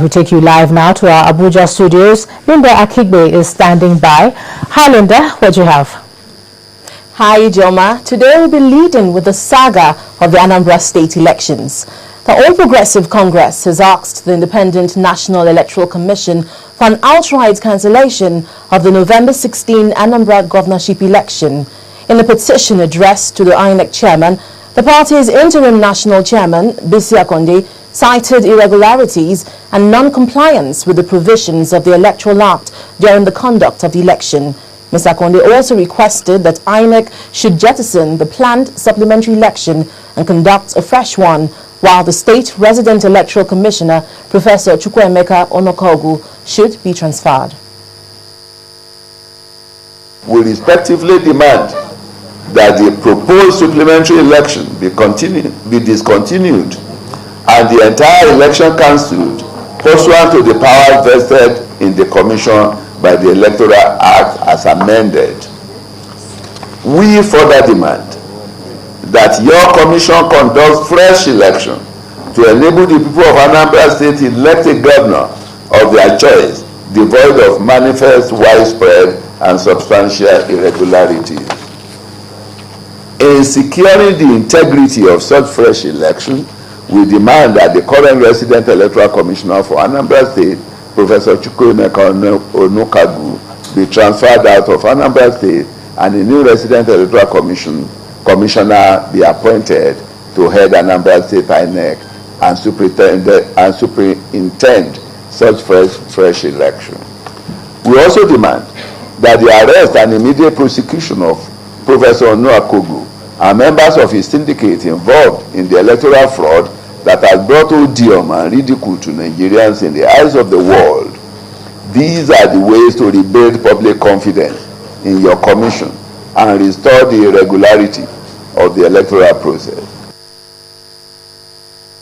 We take you live now to our Abuja studios. Linda Akigbe is standing by. Hi Linda, what do you have? Hi Joma. Today we'll be leading with the saga of the Anambra State elections. The All Progressive Congress has asked the Independent National Electoral Commission for an outright cancellation of the November 16 Anambra governorship election. In a petition addressed to the INEC chairman, the party's interim national chairman, Bisi Akonde, cited irregularities and non-compliance with the provisions of the Electoral Act during the conduct of the election. Mr. Akonde also requested that INEC should jettison the planned supplementary election and conduct a fresh one, while the State Resident Electoral Commissioner, Professor Chukwuemeka Onokogu, should be transferred. We respectively demand that the proposed supplementary election be discontinued and the entire election cancelled pursuant to the powers vested in the Commission by the Electoral Act as amended. We further demand that your Commission conducts fresh election to enable the people of Anambra State to elect a governor of their choice, devoid of manifest, widespread, and substantial irregularities. In securing the integrity of such fresh election, we demand that the current resident electoral commissioner for Anambra State, Professor Chukwuemeka Onokogu, be transferred out of Anambra State and a new resident electoral commissioner be appointed to head Anambra State INEC and superintend such fresh election. We also demand that the arrest and immediate prosecution of Professor Onokogu and members of his syndicate involved in the electoral fraud that has brought odium and ridicule to Nigerians in the eyes of the world. These are the ways to rebuild public confidence in your commission and restore the irregularity of the electoral process.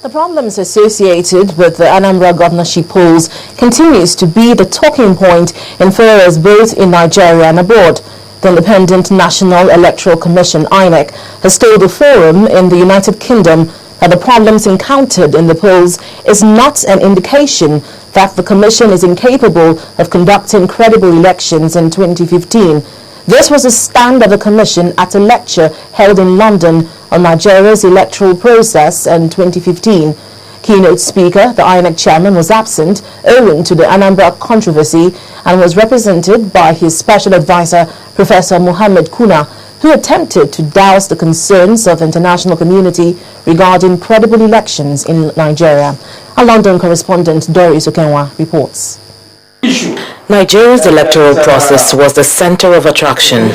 The problems associated with the Anambra governorship polls continues to be the talking point in fora both in Nigeria and abroad. The Independent National Electoral Commission, INEC, has told a forum in the United Kingdom that the problems encountered in the polls is not an indication that the Commission is incapable of conducting credible elections in 2015. This was the stand of the Commission at a lecture held in London on Nigeria's electoral process in 2015. Keynote speaker, the INEC chairman, was absent owing to the Anambra controversy and was represented by his special advisor, Professor Mohammed Kuna, who attempted to douse the concerns of the international community regarding credible elections in Nigeria. Our London correspondent Doris Okenwa reports. Nigeria's electoral process was the center of attraction.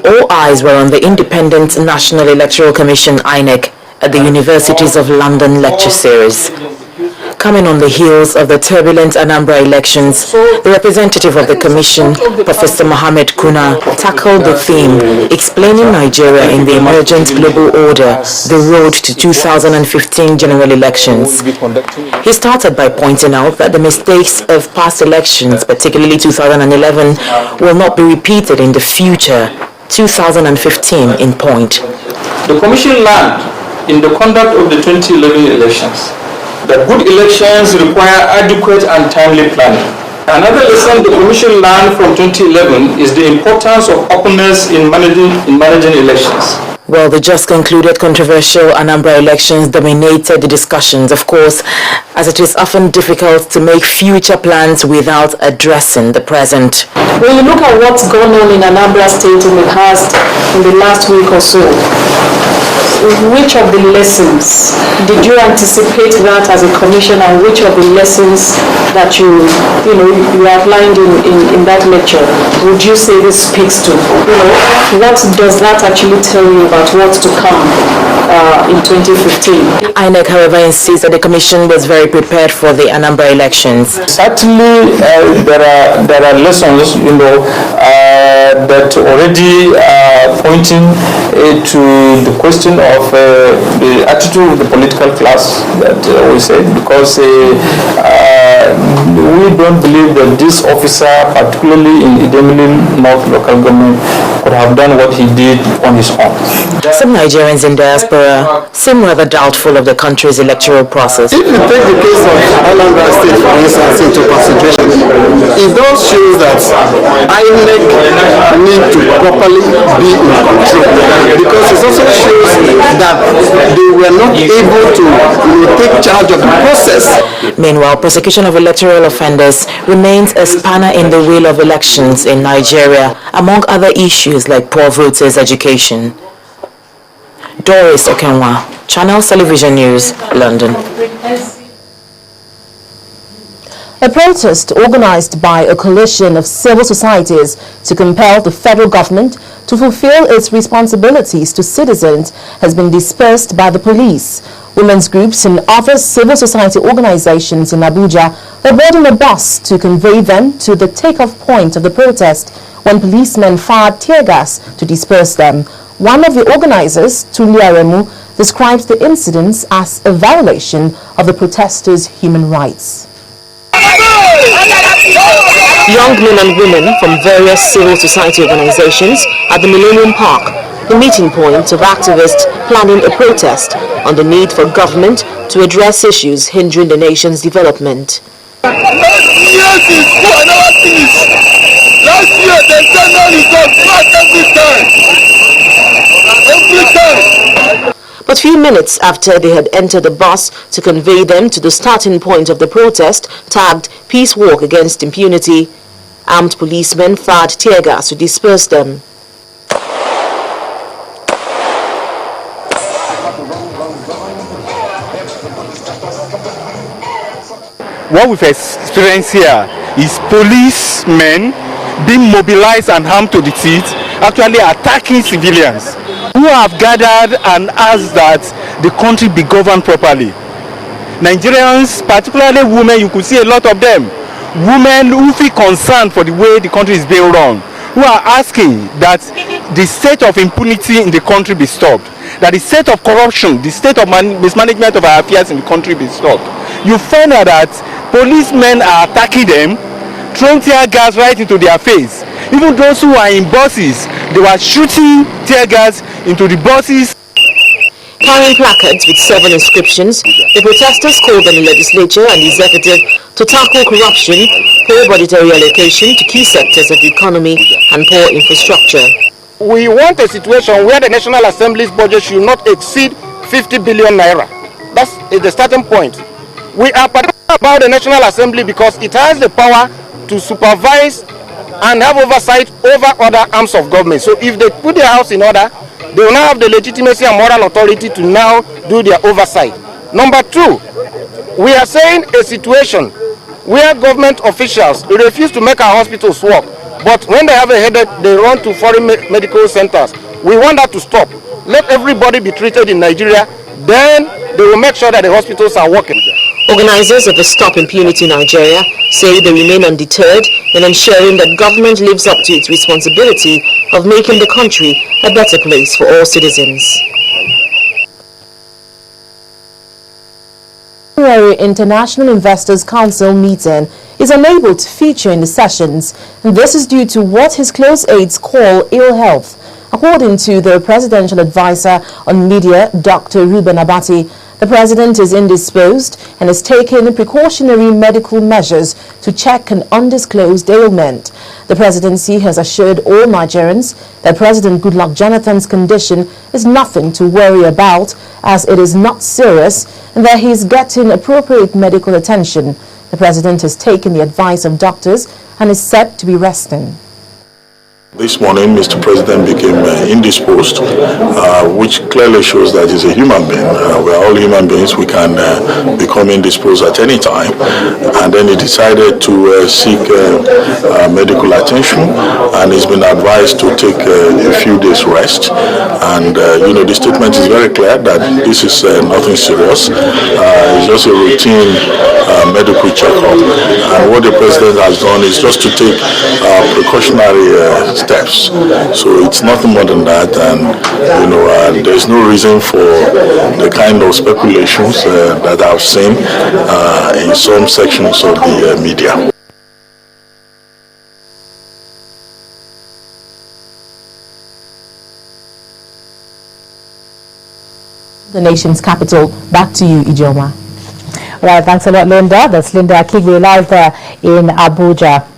All eyes were on the Independent National Electoral Commission, INEC, at the Universities of London lecture series. Coming on the heels of the turbulent Anambra elections, the representative of the Commission, Professor Mohammed Kuna, tackled the theme, explaining Nigeria in the emergent global order, the road to 2015 general elections. He started by pointing out that the mistakes of past elections, particularly 2011, will not be repeated in the future, 2015 in point. The Commission learned in the conduct of the 2011 elections that good elections require adequate and timely planning. Another lesson the Commission learned from 2011 is the importance of openness in managing elections. Well, the just concluded controversial Anambra elections dominated the discussions, of course, as it is often difficult to make future plans without addressing the present. When you look at what's gone on in Anambra State in the last week or so, which of the lessons did you anticipate that as a commission, and which of the lessons that you outlined in that lecture would you say this speaks to? What does that actually tell you about what's to come in 2015? INEC, however, insists that the commission was very prepared for the Anambra elections. Certainly, there are lessons, that already pointing to the question of the attitude of the political class that we said, because we don't believe that this officer, particularly in Idemili North local government, could have done what he did on his own. Some Nigerians in diaspora seem rather doubtful of the country's electoral process. If you take the case of Anambra State, for instance, into consideration, it does show that INEC need to properly be in control, because it also shows that they were not able to take charge of the process. Meanwhile, prosecution of electoral offenders remains a spanner in the wheel of elections in Nigeria, among other issues like poor voters' education. Doris Okenwa, Channels Television News, London. A protest organized by a coalition of civil societies to compel the federal government to fulfill its responsibilities to citizens has been dispersed by the police. Women's groups and other civil society organizations in Abuja were boarding a bus to convey them to the takeoff point of the protest when policemen fired tear gas to disperse them. One of the organizers, Tunde Aremu, describes the incidents as a violation of the protesters' human rights. Young men and women from various civil society organizations at the Millennium Park, the meeting point of activists planning a protest on the need for government to address issues hindering the nation's development. Last year, the general report back every time. But few minutes after they had entered the bus to convey them to the starting point of the protest, tagged Peace Walk Against Impunity, armed policemen fired tear gas to disperse them. What we've experienced here is policemen being mobilized and armed to the teeth, actually attacking civilians who have gathered and asked that the country be governed properly. Nigerians, particularly women, you could see a lot of them, women who feel concerned for the way the country is being run, who are asking that the state of impunity in the country be stopped, that the state of corruption, the state of mismanagement of our affairs in the country be stopped. You find out that policemen are attacking them, throwing tear gas right into their face. Even those who are in buses, they were shooting tear gas into the buses. Carrying placards with 7 inscriptions, the protesters called on the legislature and the executive to tackle corruption, poor budgetary allocation to key sectors of the economy, and poor infrastructure. We want a situation where the National Assembly's budget should not exceed 50 billion naira. That's the starting point. We are particular about the National Assembly because it has the power to supervise and have oversight over other arms of government. So if they put their house in order, they will now have the legitimacy and moral authority to now do their oversight. Number 2, we are saying a situation where government officials refuse to make our hospitals work, but when they have a headache, they run to foreign medical centers. We want that to stop. Let everybody be treated in Nigeria, then they will make sure that the hospitals are working. Organizers of the Stop Impunity Nigeria say they remain undeterred in ensuring that government lives up to its responsibility of making the country a better place for all citizens. The International Investors Council meeting is unable to feature in the sessions, and this is due to what his close aides call ill health. According to the presidential advisor on media, Dr. Reuben Abati, the president is indisposed and has taken precautionary medical measures to check an undisclosed ailment. The presidency has assured all Nigerians that President Goodluck Jonathan's condition is nothing to worry about, as it is not serious, and that he is getting appropriate medical attention. The president has taken the advice of doctors and is said to be resting. This morning, Mr. President became indisposed, which clearly shows that he's a human being. We are all human beings. We can become indisposed at any time. And then he decided to seek medical attention, and he's been advised to take a few days rest. And, the statement is very clear that this is nothing serious. It's just a routine medical checkup. And what the president has done is just to take precautionary steps. So it's nothing more than that, and there's no reason for the kind of speculations that I've seen in some sections of the media. The nation's capital. Back to you, Ijoma. Right, thanks a lot, Linda. That's Linda Akigbe live there in Abuja.